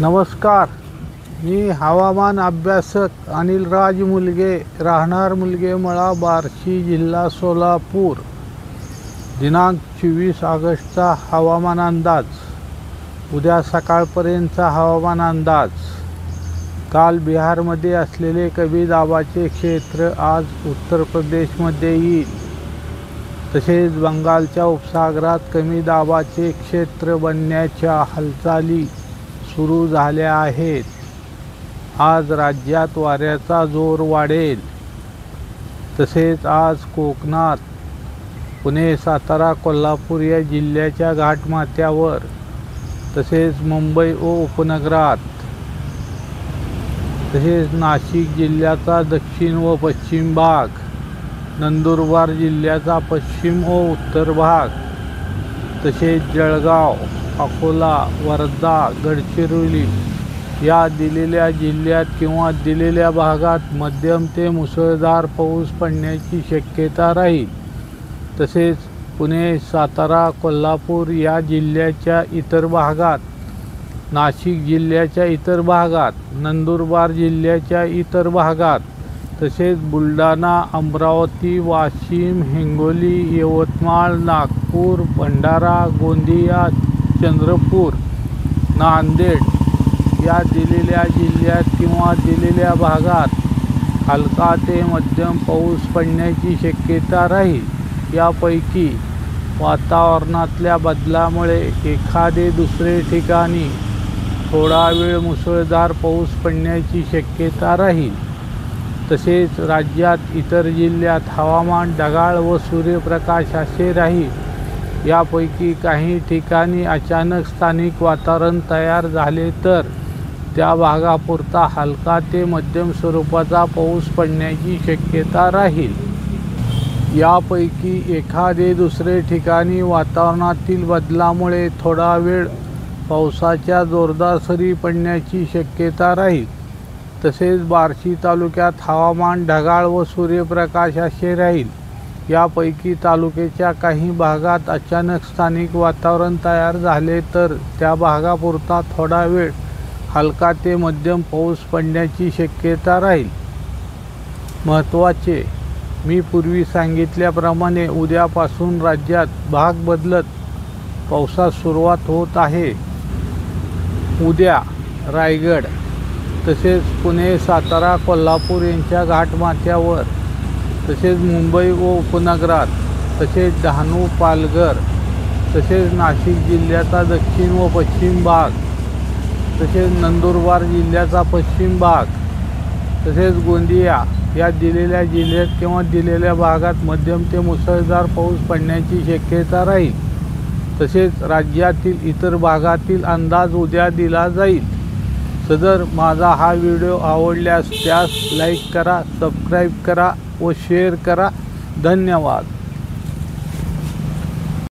नमस्कार, मी हवामान अभ्यासक अनिलराज मुलगे, राहणार मुलगेमळा, बार्शी, जिल्हा सोलापूर. दिनांक 24 ऑगस्टचा हवामान अंदाज. उद्या सकाळपर्यंतचा हवामान अंदाज. काल बिहारमध्ये असलेले कमी दाबाचे क्षेत्र आज उत्तर प्रदेशमध्ये येईल. तसेच बंगालच्या उपसागरात कमी दाबाचे क्षेत्र बनण्याच्या हालचाली सुरू झाल्या आहेत. आज राज्यात वाऱ्याचा जोर वाढेल. तसेच आज कोकणात पुणे, सातारा, कोल्हापूर या जिल्ह्याच्या घाटमाथ्यावर, तसेच मुंबई व उपनगरात, तसेच नाशिक जिल्ह्याचा दक्षिण व पश्चिम भाग, नंदुरबार जिल्ह्याचा पश्चिम व उत्तर भाग, तसेच जळगाव, अकोला, वर्धा, गडचिरोली या दिलेल्या जिल्ह्यात किंवा दिलेल्या भागात मध्यम ते मुसळधार पाऊस पडण्याची शक्यता राहील. तसेच पुणे, सातारा, कोल्हापूर या जिल्ह्याच्या इतर भागात, नाशिक जिल्ह्याच्या इतर भागात, नंदुरबार जिल्ह्याच्या इतर भागात, तसेच बुलढाणा, अमरावती, वाशिम, हिंगोली, यवतमाळ, नागपूर, भंडारा, गोंदिया, चंद्रपूर, नांदेड या दिलेल्या जिल्ह्यात किंवा दिलेल्या भागात हलका ते मध्यम पाऊस पडण्याची शक्यता राहील. यापैकी वातावरणातल्या बदलामुळे एखादे दुसरे ठिकाणी थोडा वेळ मुसळधार पाऊस पडण्याची शक्यता राहील. तसेच राज्यात इतर जिल्ह्यात हवामान ढगाळ व सूर्यप्रकाश असे राहील. यापैकी काही ठिकाणी अचानक स्थानिक वातावरण तयार झाले तर त्या भागापुरता हलका ते मध्यम स्वरूपाचा पाऊस पडण्याची शक्यता राहील. यापैकी एखादे दुसरे ठिकाणी वातावरणातील बदलामुळे थोडा वेळ पावसाच्या जोरदार सरी पडण्याची शक्यता राहील. तसेच बार्शी तालुक्यात हवामान ढगाळ व सूर्यप्रकाश असे राहील. यापैकी तालुक्याच्या काही भागात अचानक स्थानिक वातावरण तयार झाले तर त्या भागापुरता थोडा वेळ हलका ते मध्यम पाऊस पडण्याची शक्यता राहील. महत्त्वाचे, मी पूर्वी सांगितल्याप्रमाणे उद्यापासून राज्यात भाग बदलत पावसास सुरुवात होत आहे. उद्या रायगड, तसेच पुणे, सातारा, कोल्हापूर यांच्या घाटमाथ्यावर, तसेच मुंबई व उपनगरात, तसेच डहाणू, पालघर, तसेच नाशिक जिल्ह्याचा दक्षिण व पश्चिम भाग, तसेच नंदुरबार जिल्ह्याचा पश्चिम भाग, तसेच गोंदिया या दिलेल्या जिल्ह्यात किंवा दिलेल्या भागात मध्यम ते मुसळधार पाऊस पडण्याची शक्यता राहील. तसेच राज्यातील इतर भागातील अंदाज उद्या दिला जाईल. सदर माझा हा व्हिडिओ आवडल्यास त्यास लाईक करा, सबस्क्राईब करा व शेअर करा. धन्यवाद.